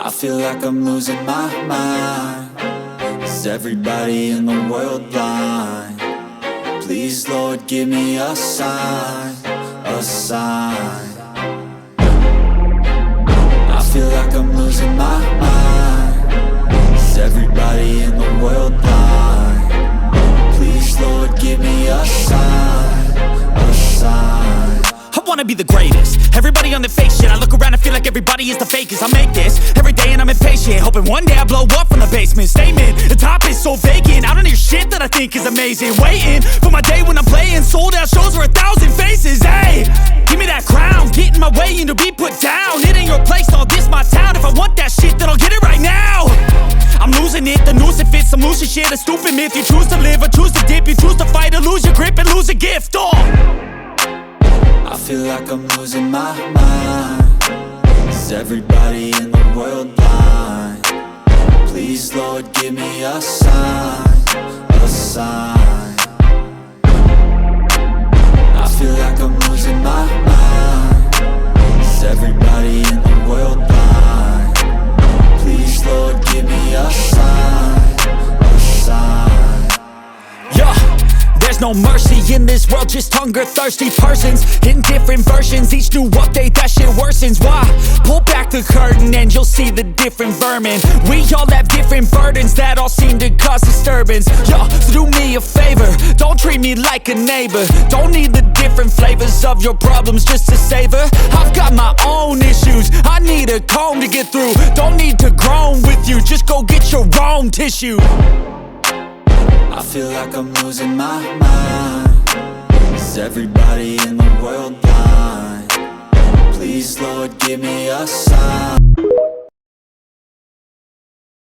I feel like I'm losing my mind. Is everybody in the world blind? Please, Lord, give me a sign, a sign. I feel like I'm losing my mind. Is everybody in the world blind? Please, Lord, give me a sign, a sign. I wanna be the greatest. Everybody on the fake shit. I look around and feel like everybody is the fakest. I make this every day and I'm impatient, hoping one day I blow up from the basement. Statement, the top is so vacant. I don't hear shit that I think is amazing. Waiting for my day when I'm playing sold out shows for 1,000 faces. Hey, give me that crown, get in my way and to be put down. It ain't your place, all this my town. If I want that shit, then I'll get it right now. I'm losing it, the noose it fits. I'm losing shit, a stupid myth. You choose to live or choose to dip. You choose to fight or lose your grip and lose a gift. I feel like I'm losing my mind. Is everybody in the world blind? Please, Lord, give me a sign, a sign. I feel like I'm losing my mind. Is everybody in the world blind? Please, Lord, give me a sign, a sign. Yeah. There's no mercy in this world, just hunger-thirsty persons in different versions. Each new update, that shit worsens. Why? Pull back the curtain and you'll see the different vermin. We all have different burdens that all seem to cause disturbance. Yo, so do me a favor, don't treat me like a neighbor. Don't need the different flavors of your problems just to savor. I've got my own issues, I need a comb to get through. Don't need to groan with you, just go get your own tissue. I feel like I'm losing my mind. Is everybody in the world blind? Please, Lord, give me a sign.